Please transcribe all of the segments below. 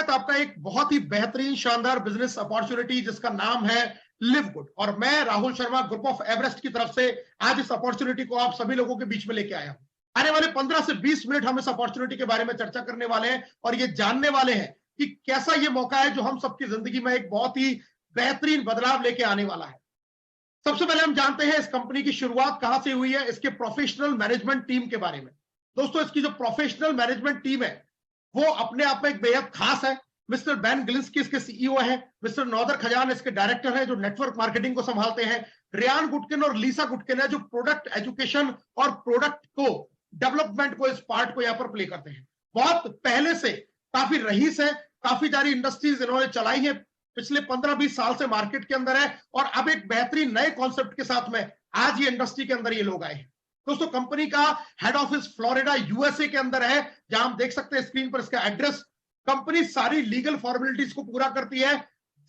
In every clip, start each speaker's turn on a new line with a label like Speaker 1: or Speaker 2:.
Speaker 1: स्वागत आपका एक बहुत ही बेहतरीन शानदार बिजनेस अपॉर्चुनिटी जिसका नाम है लिव गुड। और मैं Rahul Sharma group of Everest की तरफ से आज इस अपॉर्चुनिटी को आप सभी लोगों के बीच में लेके आया हूं। आने वाले 15 से 20 मिनट हम इस अपॉर्चुनिटी के बारे में चर्चा करने वाले हैं और ये जानने वाले हैं कि कैसा ये मौका है जो हम सबकी जिंदगी में एक बहुत ही बेहतरीन बदलाव लेके आने वाला है। सबसे पहले हम जानते हैं इस कंपनी की शुरुआत कहां से हुई है, इसके प्रोफेशनल मैनेजमेंट टीम के बारे में। दोस्तों, इसकी जो प्रोफेशनल मैनेजमेंट टीम है वो अपने आप में एक बेहद खास है। मिस्टर बैन गिलिंस्की इसके सीईओ हैं, मिस्टर नौदर खजान इसके डायरेक्टर हैं जो नेटवर्क मार्केटिंग को संभालते हैं, रियान गुटकिन और लीसा गुटकिन है जो प्रोडक्ट एजुकेशन और प्रोडक्ट को डेवलपमेंट को इस पार्ट को यहां पर प्ले करते हैं। बहुत पहले से काफी रईस है, काफी सारी इंडस्ट्रीज इन्होंने चलाई है, पिछले 15-20 साल से मार्केट के अंदर है और अब एक बेहतरीन नए कॉन्सेप्ट के साथ में आज ये इंडस्ट्री के अंदर ये लोग आए हैं। दोस्तों, कंपनी का हेड ऑफिस फ्लोरिडा यूएसए के अंदर है, जहां हम देख सकते हैं स्क्रीन पर इसका एड्रेस। कंपनी सारी लीगल फॉर्मेलिटीज को पूरा करती है।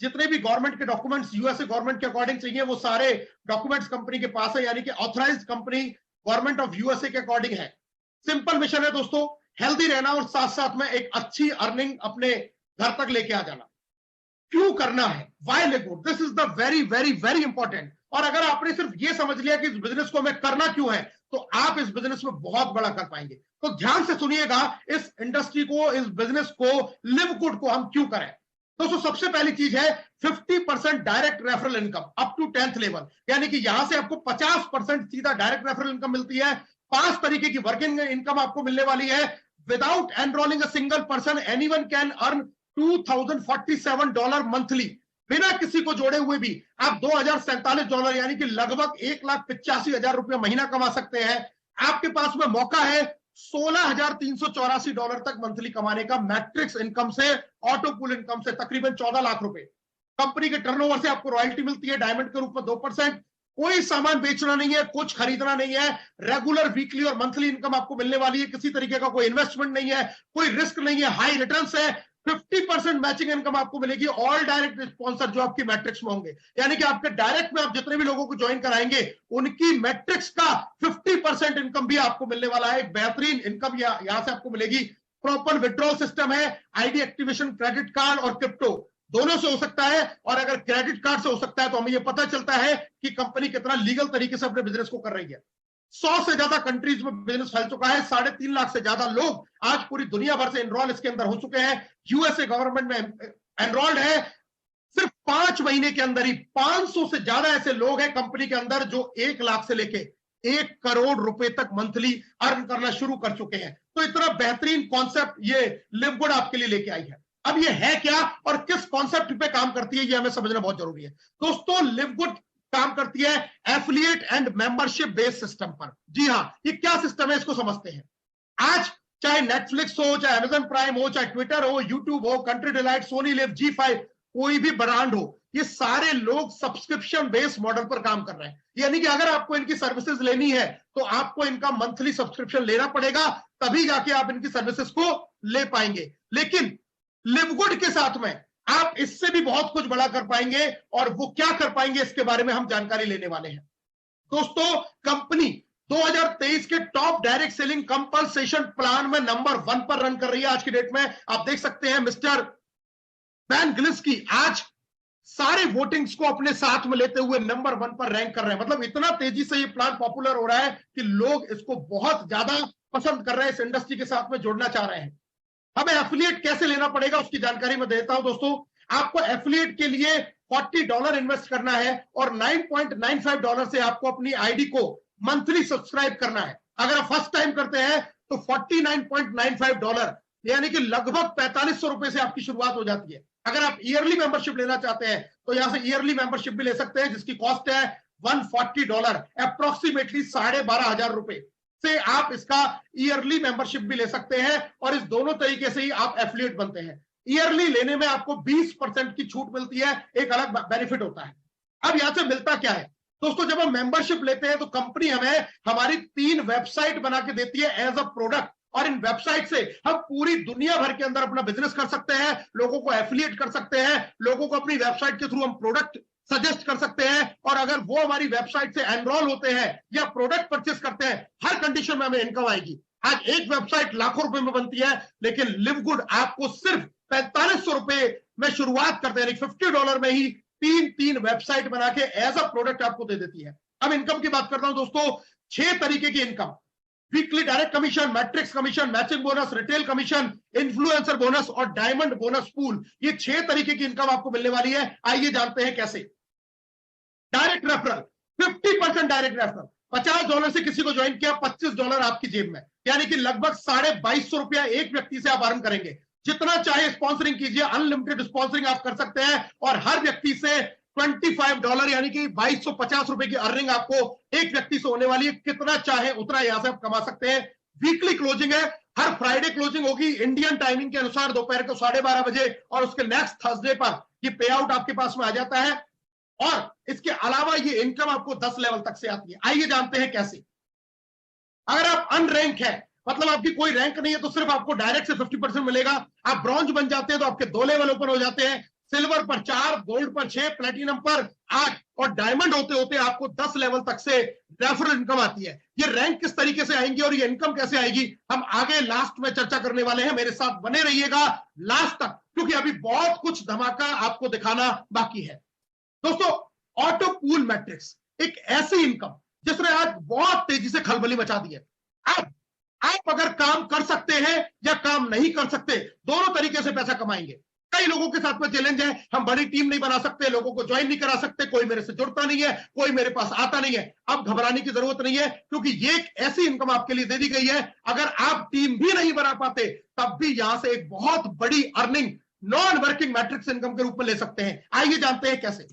Speaker 1: जितने भी गवर्नमेंट के डॉक्यूमेंट्स यूएसए गवर्नमेंट के अकॉर्डिंग चाहिए वो सारे डॉक्यूमेंट्स कंपनी के पास है, यानी कि authorised company government of USA के अकॉर्डिंग है। सिंपल मिशन है दोस्तों, हेल्दी रहना और साथ साथ में एक अच्छी अर्निंग अपने घर तक लेके आ जाना। क्यों करना है, why live good, this is the very very very important. और अगर आपने सिर्फ ये समझ लिया कि इस बिजनेस को हमें करना क्यों है तो आप इस बिजनेस में बहुत बड़ा कर पाएंगे। तो ध्यान से सुनिएगा, इस इंडस्ट्री को, इस बिजनेस को, लिव गुड को हम क्यों करें। दोस्तों, सबसे पहली चीज है 50% direct referral income up to 10th level, यानी कि यहां से आपको 50% सीधा डायरेक्ट रेफरल इनकम मिलती है। 5 तरीके की वर्किंग इनकम आपको मिलने वाली है। Without enrolling a single person anyone can earn $2047 monthly. बिना किसी को जोड़े हुए भी आप $2047 यानी कि लगभग $1,85,000 महीना कमा सकते हैं। आपके पास में मौका है $16,384 तक मंथली कमाने का मैट्रिक्स इनकम से, ऑटो पुल इनकम से तकरीबन 14 लाख रुपए। कंपनी के टर्नओवर से आपको रॉयल्टी मिलती है डायमंड के रूप में 2%। कोई सामान बेचना नहीं है, कुछ खरीदना नहीं है। रेगुलर वीकली और मंथली इनकम आपको मिलने वाली है। किसी तरीके का कोई इन्वेस्टमेंट नहीं है, कोई रिस्क नहीं है, हाई रिटर्न्स है। 50% मैचिंग इनकम आपको मिलेगी। ऑल डायरेक्ट स्पॉन्सर जो आपकी मैट्रिक्स में होंगे, यानी कि आपके डायरेक्ट में आप जितने भी लोगों को ज्वाइन कराएंगे उनकी मैट्रिक्स का 50% इनकम भी आपको मिलने वाला है। एक बेहतरीन इनकम यहां से आपको मिलेगी। प्रॉपर विड्रॉल सिस्टम है, आईडी एक्टिवेशन, क्रेडिट कार्ड और क्रिप्टो दोनों से हो सकता है। और अगर क्रेडिट कार्ड से हो सकता है तो हमें यह पता चलता है कि कंपनी कितना लीगल तरीके से अपने बिजनेस को कर रही है। 100 से ज्यादा कंट्रीज में बिजनेस फैल चुका है। 3.5 लाख से ज्यादा लोग आज पूरी दुनिया भर से एनरोल इसके अंदर हो चुके हैं। यूएसए गवर्नमेंट में एनरोल्ड है। सिर्फ 5 महीने के अंदर ही 500 से ज्यादा ऐसे लोग हैं कंपनी के अंदर जो 1 लाख से लेके 1 करोड़ रुपए तक मंथली अर्न करना शुरू कर चुके हैं। तो इतना बेहतरीन कॉन्सेप्ट ये लिव गुड आपके लिए लेके आई है। अब ये है क्या और किस कॉन्सेप्ट पे काम करती है, ये हमें समझना बहुत जरूरी है। दोस्तों, लिव गुड काम करती है affiliate and membership based system पर। जी हां, ये क्या सिस्टम है इसको समझते हैं। आज चाहे नेटफ्लिक्स हो, चाहे अमेजन प्राइम हो, चाहे ट्विटर हो, यूट्यूब हो, country delight, Soni live, G5, कोई भी ब्रांड हो, ये सारे लोग सब्सक्रिप्शन बेस्ड मॉडल पर काम कर रहे हैं। यानी कि अगर आपको इनकी सर्विसेज लेनी है तो आपको इनका मंथली सब्सक्रिप्शन लेना पड़ेगा, तभी जाके आप इनकी सर्विसेज को ले पाएंगे। लेकिन लिव गुड के साथ में आप इससे भी बहुत कुछ बड़ा कर पाएंगे और वो क्या कर पाएंगे इसके बारे में हम जानकारी लेने वाले हैं। दोस्तों, कंपनी 2023 के टॉप डायरेक्ट सेलिंग कंपल्सेशन प्लान में नंबर 1 पर रन कर रही है। आज की डेट में आप देख सकते हैं मिस्टर बैन गिलिंस्की आज सारे वोटिंग्स को अपने साथ में लेते हुए नंबर 1 पर रैंक कर रहे हैं। मतलब इतना तेजी से ये प्लान पॉपुलर हो रहा है कि लोग इसको बहुत ज्यादा पसंद कर रहे हैं, इस इंडस्ट्री के साथ में जुड़ना चाह रहे हैं। हमें एफिलिएट कैसे लेना पड़ेगा उसकी जानकारी मैं देता हूं। दोस्तों, आपको एफिलिएट के लिए $40 इन्वेस्ट करना है और $9.95 से आपको अपनी आईडी को मंथली सब्सक्राइब करना है। अगर आप फर्स्ट टाइम करते हैं तो $49.95 यानी कि लगभग $4500 से आपकी शुरुआत हो जाती है। अगर आप ईयरली मेंबरशिप लेना चाहते हैं तो यहां से ईयरली मेंबरशिप भी ले सकते हैं, जिसकी कॉस्ट है $140, अप्रोक्सीमेटली $12,500 से आप इसका ईयरली मेंबरशिप भी ले सकते हैं। और इस दोनों तरीके से ही आप एफिलिएट बनते हैं। ईयरली लेने में आपको 20% की छूट मिलती है, एक अलग बेनिफिट होता है। अब यहां से मिलता क्या है दोस्तों, जब हम मेंबरशिप लेते हैं तो कंपनी हमें हमारी 3 वेबसाइट बना के देती है एज अ प्रोडक्ट। और इन वेबसाइट से हम पूरी दुनिया भर के अंदर अपना बिजनेस कर सकते हैं, लोगों को एफिलिएट कर सकते हैं, लोगों को अपनी वेबसाइट के थ्रू हम प्रोडक्ट सजेस्ट कर सकते हैं। और अगर वो हमारी वेबसाइट से एनरोल होते हैं या प्रोडक्ट परचेस करते हैं, हर कंडीशन में हमें इनकम आएगी। आज एक वेबसाइट लाखों रुपए में बनती है, लेकिन लिव गुड आपको सिर्फ $4500 रुपए में शुरुआत करते हैं, $50 में ही 3 वेबसाइट बना के एज अ प्रोडक्ट आपको दे देती है। अब इनकम की बात करता हूं दोस्तों, 6 तरीके की income, weekly direct commission, matrix commission, matching bonus, retail commission, influencer bonus और डायमंड बोनस पूल, ये 6 तरीके की इनकम आपको मिलने वाली है। आइए जानते हैं कैसे। डायरेक्ट रेफरल, 50% डायरेक्ट रेफरल, $50 से किसी को ज्वाइन किया, $25 आपकी जेब में, यानी कि लगभग ₹2250 एक व्यक्ति से आप अर्न करेंगे। जितना चाहे स्पॉन्सरिंग कीजिए, अनलिमिटेड स्पॉन्सरिंग आप कर सकते हैं और हर व्यक्ति से $25 यानी कि ₹2250 की अर्निंग आपको एक व्यक्ति से होने वाली है। कितना चाहे उतना यहां से आप कमा सकते हैं। वीकली क्लोजिंग है, हर फ्राइडे क्लोजिंग होगी इंडियन टाइमिंग के अनुसार दोपहर को 12:30 बजे और उसके नेक्स्ट थर्सडे पर ये पे आउट आपके पास में आ जाता है। और इसके अलावा ये इनकम आपको 10 लेवल तक से आती है। आइए जानते हैं कैसे। अगर आप अनरैंक है, मतलब आपकी कोई रैंक नहीं है, तो सिर्फ आपको डायरेक्ट से 50% मिलेगा। आप ब्रॉन्ज बन जाते हैं तो आपके 2 लेवल ओपन हो जाते हैं, सिल्वर पर 4, गोल्ड पर 6, प्लेटिनम पर 8 और डायमंड होते होते आपको 10 लेवल तक से रेफरल इनकम आती है। ये रैंक किस तरीके से आएंगी और ये इनकम कैसे आएगी, हम आगे लास्ट में चर्चा करने वाले हैं। मेरे साथ बने रहिएगा लास्ट तक, क्योंकि अभी बहुत कुछ धमाका आपको दिखाना बाकी है। दोस्तों, ऑटो पूल मैट्रिक्स एक ऐसी इनकम जिसने आज बहुत तेजी से खलबली मचा दी है। अब आप अगर काम कर सकते हैं या काम नहीं कर सकते, दोनों तरीके से पैसा कमाएंगे। कई लोगों के साथ में चैलेंज है, हम बड़ी टीम नहीं बना सकते, लोगों को ज्वाइन नहीं करा सकते, कोई मेरे से जुड़ता नहीं है, कोई मेरे पास आता नहीं है। अब घबराने की जरूरत नहीं है, क्योंकि ये एक ऐसी इनकम आपके लिए दे दी गई है। अगर आप टीम भी नहीं बना पाते, तब भी यहां से एक बहुत बड़ी earning non working matrix income के रूप में ले सकते हैं। आइए जानते हैं कैसे।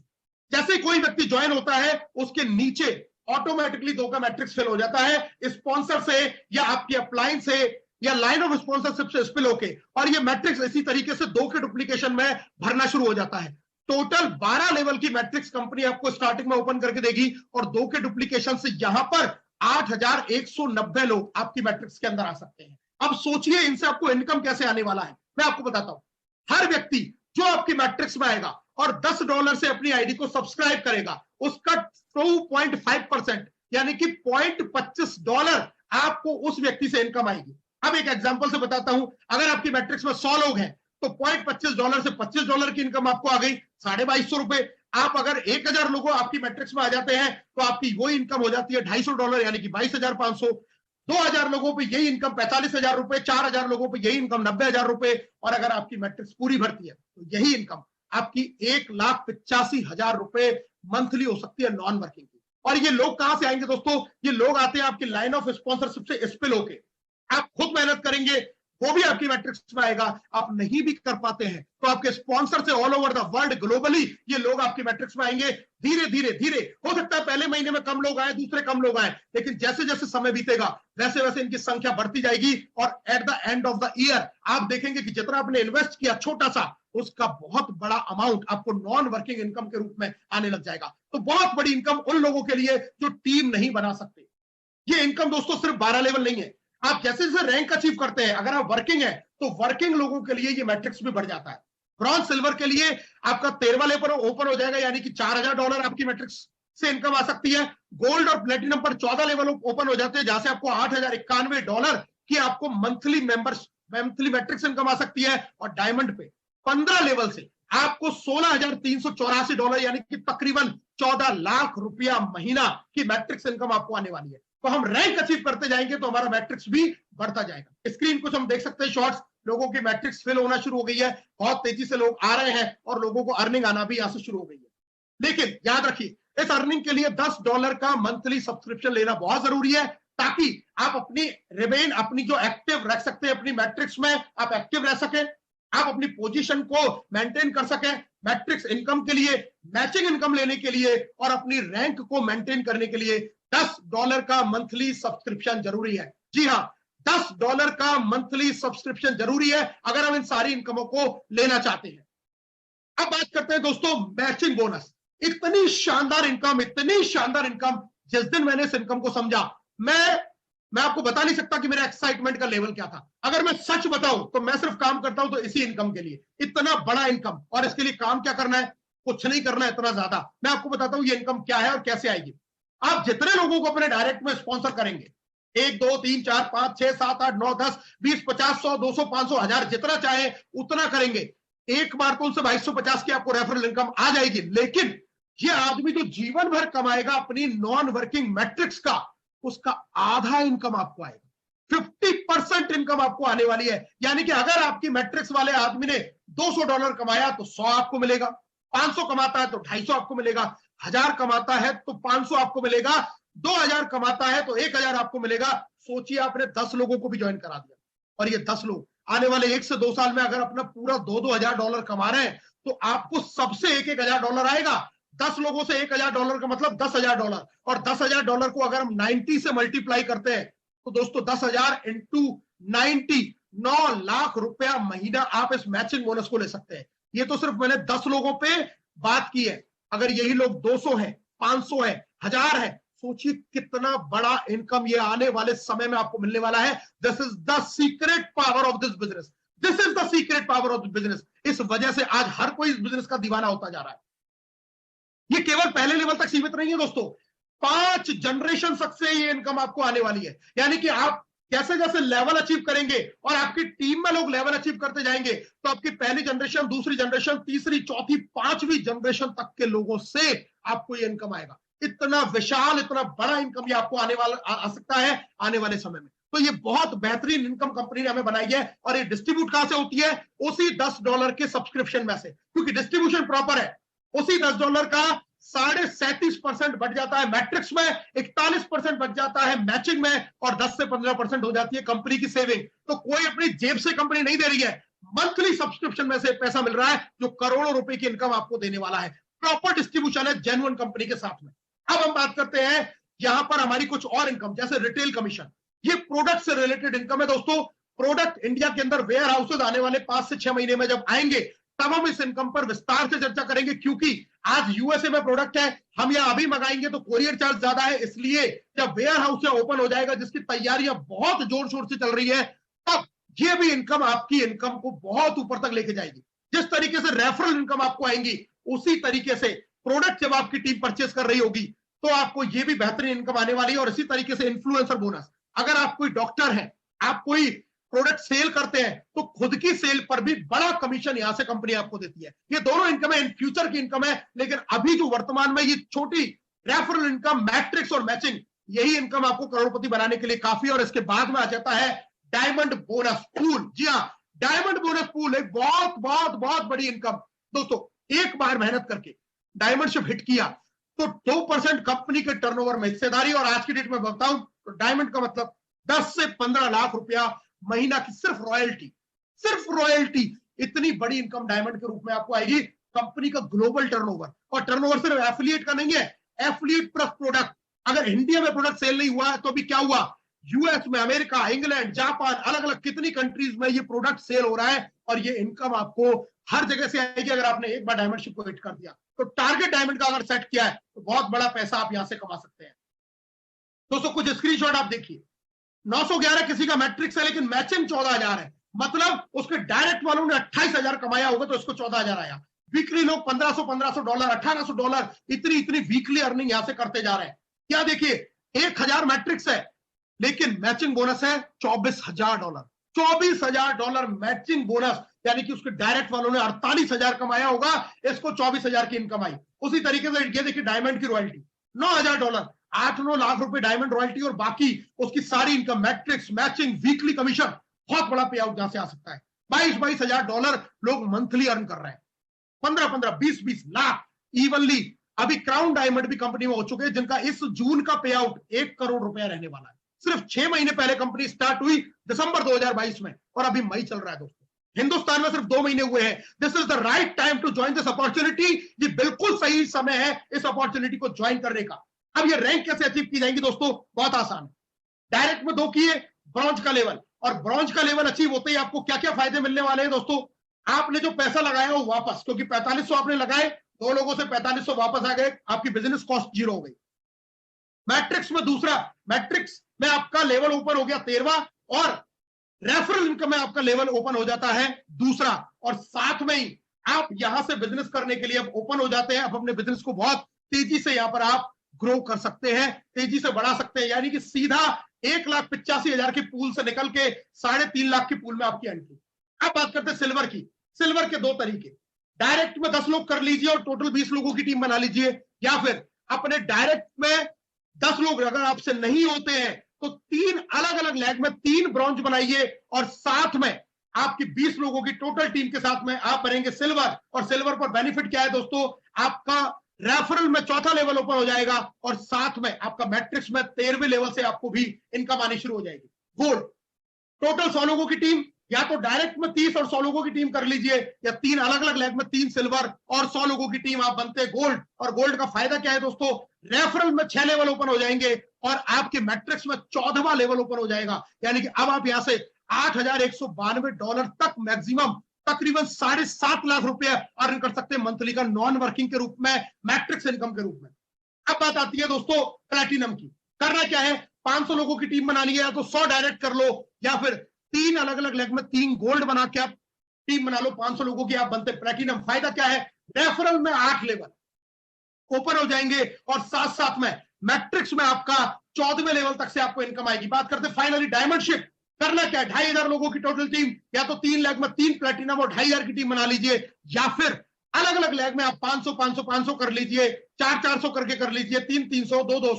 Speaker 1: जैसे कोई व्यक्ति ज्वाइन होता है, उसके नीचे ऑटोमेटिकली 2 का मैट्रिक्स फिल हो जाता है, स्पॉन्सर से या आपकी अपलाइन से या लाइन ऑफ स्पॉन्सरशिप से स्पिल होके, और ये मैट्रिक्स इसी तरीके से 2 के डुप्लीकेशन में भरना शुरू हो जाता है। टोटल 12 लेवल की मैट्रिक्स कंपनी आपको स्टार्टिंग में ओपन करके देगी और 2 के डुप्लीकेशन से यहां पर 8190 लोग आपकी मैट्रिक्स के अंदर आ सकते हैं। अब सोचिए इनसे आपको इनकम कैसे आने वाला है, मैं आपको बताता हूं। हर व्यक्ति जो आपकी मैट्रिक्स में आएगा और $10 से अपनी आईडी को सब्सक्राइब करेगा, उसका 2.5% यानी कि $0.25 आपको उस व्यक्ति से इनकम आएगी। अब एक एग्जांपल से बताता हूं, अगर आपकी मैट्रिक्स में 100 लोग हैं तो $0.25 से $25 की इनकम आपको आ गई, ₹2250। आप अगर 1000 लोग आपकी मैट्रिक्स में आ जाते हैं तो आपकी वही इनकम हो जाती है $250 यानी कि 22,500। 2000 लोगों पे यही इनकम ₹45,000, 4000 लोगों पे यही इनकम ₹90,000। और अगर आपकी मैट्रिक्स पूरी भरती है तो यही इनकम आपकी ₹1,85,000 मंथली हो सकती है नॉन वर्किंग की। और ये लोग कहां से आएंगे दोस्तों, ये लोग आते हैं आपकी लाइन ऑफ स्पॉन्सरशिप से स्पिल होके। आप खुद मेहनत करेंगे, वो भी आपकी मैट्रिक्स में आएगा। आप नहीं भी कर पाते हैं तो आपके स्पॉन्सर से all over the world globally ये लोग आपकी मैट्रिक्स में आएंगे। धीरे धीरे धीरे हो सकता है पहले महीने में कम लोग आए, दूसरे कम लोग आए, लेकिन जैसे जैसे समय बीतेगा वैसे वैसे इनकी संख्या बढ़ती जाएगी। और at the end of the year आप देखेंगे कि जितना आपने इन्वेस्ट किया छोटा सा, उसका बहुत बड़ा अमाउंट आपको नॉन वर्किंग इनकम के रूप में आने लग जाएगा। तो बहुत बड़ी इनकम उन लोगों के लिए जो टीम नहीं बना सकते। ये इनकम दोस्तों सिर्फ 12 लेवल नहीं है, आप जैसे जैसे रैंक अचीव करते हैं, अगर आप वर्किंग है तो वर्किंग लोगों के लिए ये मैट्रिक्स भी बढ़ जाता है। ब्रॉन्ज सिल्वर के लिए आपका 13वां लेवल ओपन हो जाएगा, यानी कि $4000 आपकी मैट्रिक्स से इनकम आ सकती है। गोल्ड और प्लेटिनम पर 14 लेवल ओपन हो जाते हैं, जहां से आपको $8091 की आपको मंथली मैट्रिक्स इनकम आ सकती है। और डायमंड पे 15 लेवल से आपको $16,384 यानी कि तकरीबन 14 लाख रुपया महीना की मैट्रिक्स इनकम आपको आने वाली है। तो हम रैंक अचीव करते जाएंगे तो हमारा मैट्रिक्स भी बढ़ता जाएगा। स्क्रीन कुछ हम देख सकते हैं शॉर्ट्स, लोगों की मैट्रिक्स फिल होना शुरू हो गई है, बहुत तेजी से लोग आ रहे हैं और लोगों को अर्निंग आना भी यहां से शुरू हो गई है। लेकिन याद रखिए, इस अर्निंग के लिए $10 का मंथली सब्सक्रिप्शन लेना बहुत जरूरी है, ताकि आप अपनी जो एक्टिव रख सकते हैं अपनी मैट्रिक्स में, आप एक्टिव रह सकें, आप अपनी पोजीशन को मेंटेन कर सकें मैट्रिक्स इनकम के लिए, मैचिंग इनकम लेने के लिए और अपनी रैंक को मेंटेन करने के लिए $10 का मंथली सब्सक्रिप्शन जरूरी है। जी हां, $10 का मंथली सब्सक्रिप्शन जरूरी है अगर हम इन सारी इनकमों को लेना चाहते हैं। अब बात करते हैं दोस्तों मैचिंग बोनस। इतनी शानदार इनकम, जिस दिन मैंने इस इनकम को समझा, मैं आपको बता नहीं सकता कि मेरा एक्साइटमेंट का लेवल क्या था। अगर मैं सच बताऊं तो मैं सिर्फ काम करता हूं तो इसी इनकम के लिए, इतना बड़ा इनकम, और इसके लिए काम क्या करना है, कुछ नहीं करना है इतना ज्यादा। मैं आपको बताता हूं ये इनकम क्या है और कैसे आएगी। आप जितने लोगों को अपने डायरेक्ट में स्पॉन्सर करेंगे, 1 2 3 4 5 6 7 8 9 10 20 50 100 200 500 1000 जितना चाहे उतना करेंगे, एक बार तो उनसे 2250 की आपको रेफरल इनकम आ जाएगी, लेकिन ये आदमी जो जीवन भर कमाएगा अपनी नॉन वर्किंग मैट्रिक्स का, उसका आधा इनकम आपको आएगा। 50% इनकम आपको आने वाली है। यानी कि अगर आपकी मैट्रिक्स वाले आदमी ने $200 कमाया तो 100 आपको मिलेगा, 500 कमाता है तो 250 आपको मिलेगा, 1000 कमाता है तो 500 आपको मिलेगा, 2000 कमाता है तो 1000 आपको मिलेगा। सोचिए आपने 10 लोगों को भी ज्वाइन करा दिया, और ये 10 लोग आने वाले 1 से 2 साल में अगर अपना पूरा $2,000 कमा रहे हैं तो आपको सबसे $1,000 आएगा। 10 लोगों से $1,000 का मतलब $10,000, और $10,000 को अगर हम 90 से मल्टीप्लाई करते हैं तो दोस्तों 10,000 इंटू 90, 9 लाख रुपया महीना आप इस मैचिंग बोनस को ले सकते हैं। ये तो सिर्फ मैंने 10 लोगों पे बात की है। अगर यही लोग 200 है, 500 है, 1000 है, सोचिए कितना बड़ा इनकम ये आने वाले समय में आपको मिलने वाला है। This is the secret power of this business, this is the secret power of this business. इस वजह से आज हर कोई इस बिजनेस का दीवाना होता जा रहा है। ये केवल पहले लेवल तक सीमित नहीं है दोस्तों, 5 जनरेशन तक से ये इनकम आपको आने वाली है। यानी कि आप जैसे जैसे लेवल अचीव करेंगे और आपकी टीम में लोग लेवल अचीव करते जाएंगे तो आपकी पहली जनरेशन, दूसरी जनरेशन, तीसरी, चौथी, 5वीं जनरेशन तक के लोगों से आपको ये इनकम आएगा। इतना विशाल, इतना बड़ा इनकम ये आपको आने वाला आ सकता है आने वाले समय में। तो ये बहुत बेहतरीन इनकम कंपनी ने हमें बनाई है, और ये डिस्ट्रीब्यूट कहां से होती है? उसी $10 के सब्सक्रिप्शन में से, क्योंकि डिस्ट्रीब्यूशन प्रॉपर है। उसी $10 का 37.5% बढ़ जाता है मैट्रिक्स में, 41% बढ़ जाता है मैचिंग में, और 10 से 15% हो जाती है कंपनी की सेविंग। तो कोई अपनी जेब से कंपनी नहीं दे रही है, मंथली सब्सक्रिप्शन में से पैसा मिल रहा है जो करोड़ों रुपए की इनकम आपको देने वाला है। प्रॉपर डिस्ट्रीब्यूशन है जेन्युइन कंपनी के साथ में। अब हम बात करते हैं यहां पर हमारी कुछ और इनकम, जैसे रिटेल कमीशन। ये प्रोडक्ट से रिलेटेड इनकम है दोस्तों। प्रोडक्ट इंडिया के अंदर वेयर हाउसेज आने वाले 5 से 6 महीने में जब आएंगे तब हम इस इनकम पर विस्तार से चर्चा करेंगे, क्योंकि आज यूएसए में प्रोडक्ट है, हम यहां अभी मंगाएंगे तो कोरियर चार्ज ज्यादा है। इसलिए जब वेयर हाउस ओपन हो जाएगा, जिसकी तैयारियां बहुत जोर शोर से चल रही है, तब ये भी इनकम आपकी इनकम को बहुत ऊपर तक लेके जाएगी। जिस तरीके से रेफरल इनकम आपको आएंगी, उसी तरीके से प्रोडक्ट जब आपकी टीम परचेस कर रही होगी तो आपको ये भी बेहतरीन इनकम आने वाली है। और इसी तरीके से इन्फ्लुएंसर बोनस, अगर आप कोई डॉक्टर हैं, आप कोई प्रोडक्ट सेल करते हैं, तो खुद की सेल पर भी बड़ा कमीशन यहां से कंपनी आपको देती है। ये दोनों इनकम है, इन फ्यूचर की इनकम है, लेकिन अभी जो वर्तमान में ये छोटी रेफरल इनकम, मैट्रिक्स और मैचिंग, यही इनकम आपको करोड़पति बनाने के लिए काफी। और इसके बाद में आ जाता है डायमंड बोनस पूल। जी हाँ, डायमंड बोनस पूल एक बहुत बहुत बहुत बड़ी इनकम। दोस्तों, एक बार मेहनत करके डायमंडशिप हिट किया तो 2% कंपनी के टर्नओवर में हिस्सेदारी, और आज की डेट में बताऊं तो डायमंड का मतलब 10 से 15 लाख रुपया महीना की सिर्फ रॉयल्टी, सिर्फ रॉयल्टी। इतनी बड़ी इनकम डायमंड के रूप में आपको आएगी। कंपनी का ग्लोबल टर्नओवर, और टर्नओवर सिर्फ एफिलिएट का नहीं है, एफिलिएट प्लस प्रोडक्ट। अगर इंडिया में प्रोडक्ट सेल नहीं हुआ है तो अभी क्या हुआ? यूएस में, अमेरिका, इंग्लैंड, जापान, अलग अलग कितनी कंट्रीज में ये प्रोडक्ट सेल हो रहा है, और ये इनकम आपको हर जगह से आएगी। अगर आपने एक बार डायमंडशिप को हिट कर दिया तो टारगेट डायमंड का अगर सेट किया है तो बहुत बड़ा पैसा आप यहां से कमा सकते हैं। दोस्तों, कुछ स्क्रीनशॉट आप देखिए। 911 किसी का मैट्रिक्स है, लेकिन मैचिंग 14,000 है। मतलब उसके डायरेक्ट वालों ने 28,000 कमाया होगा तो इसको 14,000 आया। वीकली लोग $1,500, $1,800 इतनी वीकली अर्निंग यहां से करते जा रहे हैं। क्या देखिए, 1,000 मैट्रिक्स है, लेकिन मैचिंग बोनस है $24,000। $24,000 मैचिंग बोनस, यानी कि उसके डायरेक्ट वालों ने 48,000 कमाया होगा, इसको 24,000 की इनकम आई। उसी तरीके से ये देखिए डायमंड की रॉयल्टी $9,000, 8-9 लाख रुपए डायमंड रॉयल्टी, और बाकी उसकी सारी income, matrix, matching, weekly commission, बहुत बड़ा पे आउट यहां से आ सकता है। $22,000 लोग मंथली अर्न कर रहे हैं, 15-15, 20-20 लाख इवनली। अभी क्राउन डायमंड भी कंपनी में हो चुके हैं, जिनका इस जून का पे आउट 1 करोड़ रुपया रहने वाला है। सिर्फ 6 महीने पहले कंपनी स्टार्ट हुई दिसंबर 2022 में, और अभी मई चल रहा है। दोस्तों, हिंदुस्तान में सिर्फ 2 महीने हुए हैं। This is the right time to join this opportunity. ये बिल्कुल सही समय है इस अपॉर्चुनिटी को ज्वाइन करने का। अब ये रैंक कैसे अचीव की जाएंगी दोस्तों? बहुत आसान है। डायरेक्ट में 2 किए, ब्रॉन्ज का लेवल, और ब्रॉन्ज का लेवल अचीव होते ही आपको क्या क्या फायदे मिलने वाले हैं दोस्तों? आपने जो पैसा लगाया वो वापस, क्योंकि 4500 आपने लगाए, 2 लोगों से 4500 वापस आ गए, आपकी बिजनेस कॉस्ट 0 हो गई। मैट्रिक्स में दूसरा, मैट्रिक्स में आपका लेवल ओपन हो गया 13वां, और रेफरल इनकम में आपका लेवल ओपन हो जाता है दूसरा, और साथ में ही आप यहां से बिजनेस करने के लिए अब ओपन हो जाते हैं। अब अपने बिजनेस को बहुत तेजी से यहां पर आप ग्रो कर सकते हैं, तेजी से बढ़ा सकते हैं। यानी कि सीधा 1,85,000 की पूल से निकल के 3.5 लाख की पूल में आपकी एंट्री। अब बात करते हैं सिल्वर की। सिल्वर के दो तरीके, डायरेक्ट में 10 लोग कर लीजिए और टोटल 20 लोगों की टीम बना लीजिए, या फिर अपने डायरेक्ट में 10 लोग अगर आपसे नहीं होते हैं तो 3 अलग अलग लेग में 3 ब्रॉन्ज बनाइए और साथ में आपकी 20 लोगों की टोटल टीम के साथ में आप बनेंगे सिल्वर। और सिल्वर पर बेनिफिट क्या है दोस्तों, आपका रेफरल में चौथा लेवल ओपन हो जाएगा और साथ में आपका मैट्रिक्स में 13वें लेवल से आपको भी इनकम आनी शुरू हो जाएगी। गोल्ड, टोटल 100 लोगों की टीम, या तो डायरेक्ट में 30 और 100 लोगों की टीम कर लीजिए, या 3 अलग अलग लेग में 3 सिल्वर और 100 लोगों की टीम, आप बनते गोल्ड। और गोल्ड का फायदा क्या है दोस्तों, रेफरल में 6 लेवल ओपन हो जाएंगे और आपके मैट्रिक्स में 14वां लेवल ओपन हो जाएगा। यानी कि अब आप यहां से $8,192 तक मैक्सिमम तकरीबन 7.5 लाख रुपए अर्न कर सकते हैं मंथली का, नॉन वर्किंग के रूप में, मैट्रिक्स इनकम के रूप में। अब बात आती है दोस्तों प्लैटिनम की। करना क्या है, 500 लोगों की टीम बनानी है, या तो 100 डायरेक्ट कर लो, या फिर 3 अलग अलग लेग में 3 गोल्ड बना के आप टीम बना लो 500 लोगों की, आप बनते प्लैटिनम। फायदा क्या है, रेफरल में 8 लेवल ओपन हो जाएंगे और साथ साथ में मैट्रिक्स में आपका 14वें लेवल तक से आपको इनकम आएगी। बात करते हैं फाइनली डायमंडशिप। करना क्या है, 2,500 लोगों की टोटल टीम, या तो 3 लेग में 3 प्लैटिनम और 2,500 की टीम बना लीजिए, या फिर अलग अलग लेग में आप 500 500 500 कर लीजिए, 400 करके कर लीजिए, 300 200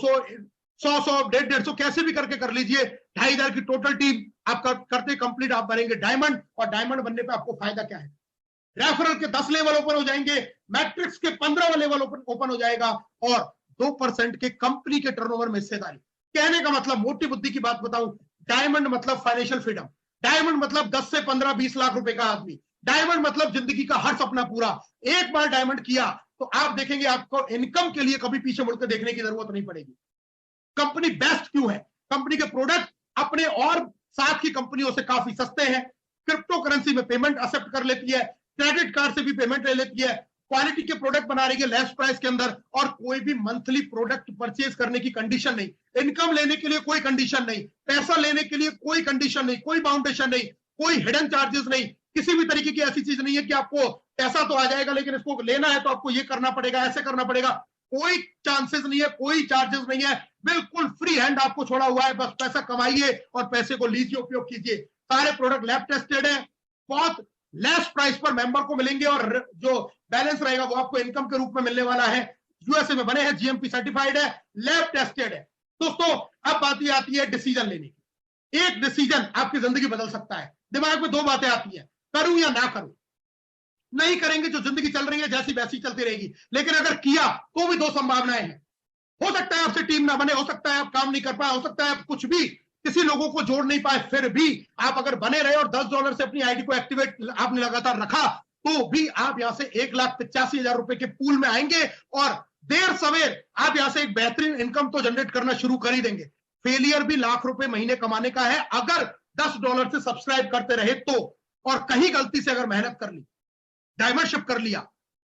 Speaker 1: 100 150 कैसे भी करके कर लीजिए। 2,500 की टोटल टीम आपका करते कंप्लीट आप बनेंगे डायमंड। और डायमंड बनने पे आपको फायदा क्या है, रेफरल के 10 लेवल ओपन हो जाएंगे, मैट्रिक्स के 15वां लेवल ओपन हो जाएगा और 2% के कंपनी के टर्नओवर में हिस्सेदारी। कहने का मतलब, मोटी बुद्धि की बात बताऊं, डायमंड मतलब फाइनेंशियल फ्रीडम, डायमंड मतलब 10 से 15 20 लाख रुपए का आदमी, डायमंड मतलब जिंदगी का हर सपना पूरा। एक बार डायमंड किया तो आप देखेंगे आपको इनकम के लिए कभी पीछे मुड़कर देखने की जरूरत नहीं पड़ेगी। कंपनी बेस्ट क्यों है, कंपनी के प्रोडक्ट अपने और साथ की कंपनियों से काफी सस्ते हैं, क्रिप्टो करेंसी में पेमेंट एक्सेप्ट कर लेती है, क्रेडिट कार्ड से भी पेमेंट ले लेती है, क्वालिटी के प्रोडक्ट बना रही है लेस प्राइस के अंदर, और कोई भी मंथली प्रोडक्ट परचेज करने की कंडीशन नहीं, इनकम लेने के लिए कोई कंडीशन नहीं, पैसा लेने के लिए कोई कंडीशन नहीं, कोई बाउंडेशन नहीं, कोई हिडन चार्जेस नहीं, किसी भी तरीके की ऐसी चीज नहीं है कि आपको पैसा तो आ जाएगा लेकिन इसको लेना है तो आपको ये करना पड़ेगा, ऐसे करना पड़ेगा, कोई चांसेस नहीं है, कोई चार्जेस नहीं है, बिल्कुल फ्री हैंड आपको छोड़ा हुआ है। बस पैसा कमाइए और पैसे को लीजिए, उपयोग कीजिए। सारे प्रोडक्ट लैब टेस्टेड है, बहुत लेस प्राइस पर मेंबर को मिलेंगे और जो बैलेंस रहेगा वो आपको इनकम के रूप में मिलने वाला है। यूएसए में बने हैं, जीएमपी सर्टिफाइड है, लैब टेस्टेड है। दोस्तों अब बात ये आती है डिसीजन लेने की। एक डिसीजन आपकी जिंदगी बदल सकता है। दिमाग में 2 बातें आती हैं, करूं या ना करूं। नहीं करेंगे जो जिंदगी चल रही है जैसी वैसी चलती रहेगी, लेकिन अगर किया तो भी 2 संभावनाएं हैं। हो सकता है आपसे टीम ना बने, हो सकता है आप काम नहीं कर पाए, हो सकता है आप कुछ भी किसी लोगों को जोड़ नहीं पाए, फिर भी आप अगर बने रहे और $10 से अपनी आईडी को एक्टिवेट आपने लगातार रखा तो भी आप यहां से 1,85,000 रुपए के पूल में आएंगे और देर सवेर आप यहां से एक बेहतरीन इनकम तो जनरेट करना शुरू कर ही देंगे। फेलियर भी लाख रुपए महीने कमाने का है अगर $10 से सब्सक्राइब करते रहे तो, और कहीं गलती से अगर मेहनत कर ली, डायमंडशिप कर लिया,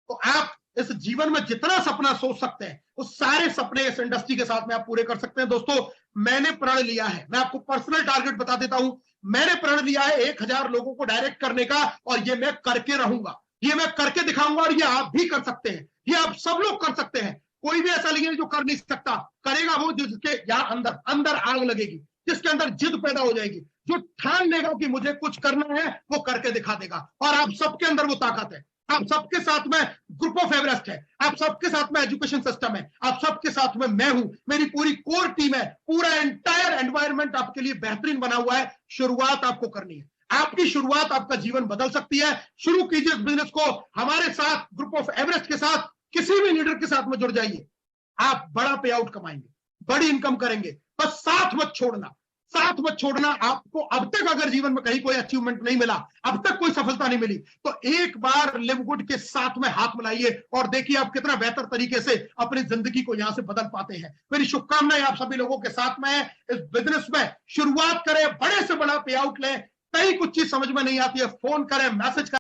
Speaker 1: तो आप इस जीवन में जितना सपना सोच सकते हैं वो सारे सपने इस इंडस्ट्री के साथ में आप पूरे कर सकते हैं। दोस्तों मैंने प्रण लिया है, मैं आपको पर्सनल टारगेट बता देता हूं, मैंने प्रण लिया है 1,000 लोगों को डायरेक्ट करने का, और ये मैं करके रहूंगा, ये मैं करके दिखाऊंगा, और ये आप भी कर सकते हैं, ये आप सब लोग कर सकते हैं। कोई भी ऐसा नहीं है जो कर नहीं सकता, करेगा वो जिसके यहाँ अंदर अंदर आग लगेगी, जिसके अंदर जिद पैदा हो जाएगी, जो ठान लेगा कि मुझे कुछ करना है वो करके दिखा देगा। और आप सबके अंदर वो ताकत है, आप सबके साथ में ग्रुप ऑफ एवरेस्ट है, आप सबके साथ में एजुकेशन सिस्टम है, आप सबके साथ में मैं हूं, मेरी पूरी कोर टीम है, पूरा एंटायर एनवायरनमेंट आपके लिए बेहतरीन बना हुआ है। शुरुआत आपको करनी है, आपकी शुरुआत आपका जीवन बदल सकती है। शुरू कीजिए इस बिजनेस को हमारे साथ, ग्रुप ऑफ एवरेस्ट के साथ, किसी भी लीडर के साथ में जुड़ जाइए, आप बड़ा पे आउट कमाएंगे, बड़ी इनकम करेंगे। बस साथ मत छोड़ना, साथ मत छोड़ना। आपको अब तक अगर जीवन में कहीं कोई अचीवमेंट नहीं मिला, अब तक कोई सफलता नहीं मिली, तो एक बार लिव गुड के साथ में हाथ मिलाइए और देखिए आप कितना बेहतर तरीके से अपनी जिंदगी को यहां से बदल पाते हैं। मेरी शुभकामनाएं आप सभी लोगों के साथ में है। इस बिजनेस में शुरुआत करें, बड़े से बड़ा पे आउट लें। कहीं कुछ चीज समझ में नहीं आती है, फोन करें, मैसेज करें।